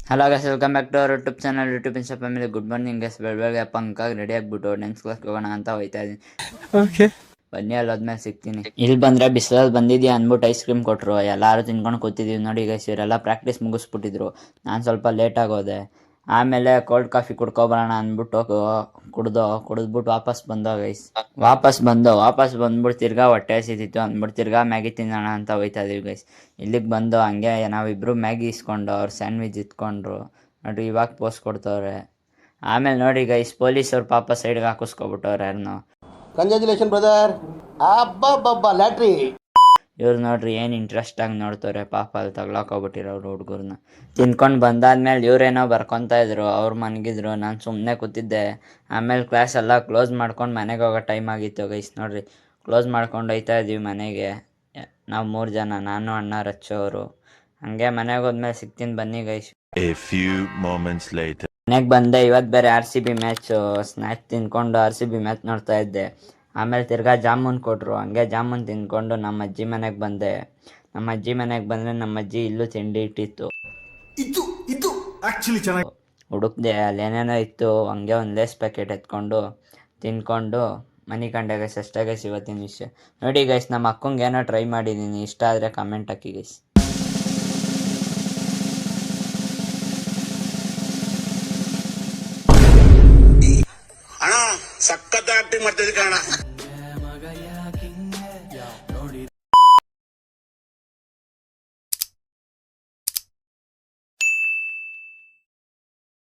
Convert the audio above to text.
Hello guys, welcome back to our YouTube channel YouTube insta family. Good morning guys. ಬೆಳಗ್ಗೆ ಪಂಕಾಗಿ ready ಆಗಿಬಿಟ್ಟು dance ಕ್ಲಾಸ್ಗೆ ಹೋಗೋಣ ಅಂತ ಹೋಯ್ತಾ ಇದ್ದೀನಿ. ಓಕೆ. ಬನ್ನಿ, ಅಲ್ಲಿ ಹೋದ್ಮೇಲೆ ಸಿಗ್ತೀನಿ. ಇಲ್ಲಿ ಬಂದರೆ ಬಿಸಿಲಲ್ಲಿ ಬಂದಿದ್ಯಾ ಅಂದ್ಬಿಟ್ಟು ಐಸ್ ಕ್ರೀಮ್ ಕೊಟ್ಟರು. ಎಲ್ಲರೂ ತಿನ್ಕೊಂಡು ಕೂತಿದ್ದೀವಿ ನೋಡಿ ಗೈಸ್. ಇವರೆಲ್ಲ ಪ್ರಾಕ್ಟೀಸ್ ಮುಗಿಸ್ಬಿಟ್ಟಿದ್ರು. ನಾನು ಸ್ವಲ್ಪ ಲೇಟಾಗಿ ಹೋದೆ. ಆಮೇಲೆ ಕೋಲ್ಡ್ ಕಾಫಿ ಕುಡ್ಕೊಬರೋಣ ಅಂದ್ಬಿಟ್ಟು ಕುಡಿದ್ಬಿಟ್ಟು ವಾಪಸ್ ಬಂದ್ಬಿಟ್ಟು ತಿರ್ಗಾ ಹೊಟ್ಟೆ ಹಸಿತಿತ್ತು ಅಂದ್ಬಿಟ್ಟು ತಿರ್ಗಾ ಮ್ಯಾಗಿ ತಿನ್ನೋಣ ಅಂತ ಹೋಯ್ತಾ ಇದೀವಿ ಗೈಸ್. ಇಲ್ಲಿಗೆ ಬಂದು ಹಂಗೆ ನಾವಿಬ್ಬರು ಮ್ಯಾಗಿ ಇಸ್ಕೊಂಡು ಅವ್ರು ಸ್ಯಾಂಡ್ವಿಚ್ ಇತ್ಕೊಂಡ್ರು ನೋಡ್ರಿ. ಇವಾಗ ಪೋಸ್ಟ್ ಕೊಡ್ತವ್ರೆ. ಆಮೇಲೆ ನೋಡಿ ಗೈಸ್, ಪೊಲೀಸವ್ರು ಪಾಪ ಸೈಡ್ಗೆ ಹಾಕಿಸ್ಕೊಬಿಟ್ಟವ್ರೆ ಯಾರನ್ನೋ. Congratulation brother. ಅಬ್ಬಬ್ಬಬ್ಬ ಲ್ಯಾಟ್ರಿ. ಇವ್ರು ನೋಡ್ರಿ ಏನು ಇಂಟ್ರೆಸ್ಟಾಗಿ ನೋಡ್ತವ್ರೆ. ಪಾಪ ಅಲ್ಲಿ ತಗ್ಲಾಕೋಗ್ಬಿಟ್ಟಿರೋರು ಹುಡುಗರನ್ನ. ತಿನ್ಕೊಂಡು ಬಂದಾದ್ಮೇಲೆ ಇವರೇನೋ ಬರ್ಕೊತಾ ಇದ್ರು, ಅವ್ರು ಮನಗಿದ್ರು, ನಾನು ಸುಮ್ಮನೆ ಕೂತಿದ್ದೆ. ಆಮೇಲೆ ಕ್ಲಾಸ್ ಎಲ್ಲ ಕ್ಲೋಸ್ ಮಾಡ್ಕೊಂಡು ಮನೆಗೆ ಹೋಗೋ ಟೈಮ್ ಆಗಿತ್ತು ಗೈಸ್. ನೋಡ್ರಿ, ಕ್ಲೋಸ್ ಮಾಡ್ಕೊಂಡು ಹೋಯ್ತಾ ಇದ್ದೀವಿ ಮನೆಗೆ. ನಾವು 3 ಜನ, ನಾನು, ಅಣ್ಣ, ರಚ್ಚು ಅವರು. ಹಂಗೆ ಮನೆಗೆ ಹೋದ್ಮೇಲೆ ಸಿಗ್ತೀನಿ ಬನ್ನಿ guys. A few moments later. ಮನೆಗೆ ಬಂದೆ. ಇವತ್ತು ಬೇರೆ RCB ಮ್ಯಾಚು. ಸ್ನ್ಯಾಕ್ಸ್ ತಿನ್ಕೊಂಡು RCB ಮ್ಯಾಚ್ ನೋಡ್ತಾ ಇದ್ದೆ. ಆಮೇಲೆ ತಿರ್ಗಾ ಜಾಮೂನ್ ಕೊಟ್ಟರು. ಹಂಗೆ ಜಾಮೂನ್ ತಿನ್ಕೊಂಡು ನಮ್ಮ ಅಜ್ಜಿ ಮನೆಗೆ ಬಂದೆ. ನಮ್ಮ ಅಜ್ಜಿ ಮನೆಗೆ ಬಂದರೆ ನಮ್ಮ ಅಜ್ಜಿ ಇಲ್ಲೂ ತಿಂಡಿ ಇಟ್ಟಿತ್ತು. ಇದು ಆಕ್ಚುಲಿ ಚೆನ್ನಾಗಿ ಹುಡುಕ್ದೆ, ಅಲ್ಲೇನೇನೋ ಇತ್ತು. ಹಂಗೆ ಒಂದು ಲೇಸ್ ಪ್ಯಾಕೆಟ್ ಎತ್ಕೊಂಡು ತಿನ್ಕೊಂಡು ಮನೆ ಕಂಡೆ ಗೈಸ್. ಅಷ್ಟೇ ಗೈಸ್ ಇವತ್ತಿನ ವಿಷಯ. ನೋಡಿ ಗೈಸ್, ನಮ್ಮ ಅಕ್ಕಂಗೆ ಏನೋ ಟ್ರೈ ಮಾಡಿದ್ದೀನಿ. ಇಷ್ಟ ಆದರೆ ಕಮೆಂಟ್ ಹಾಕಿ ಗೈಸ್. ಅಣ್ಣ ಸಖತ್ ಆಕ್ಟಿಂಗ್ ಮಾಡ್ತಿದ್ದೆ ಕಣ.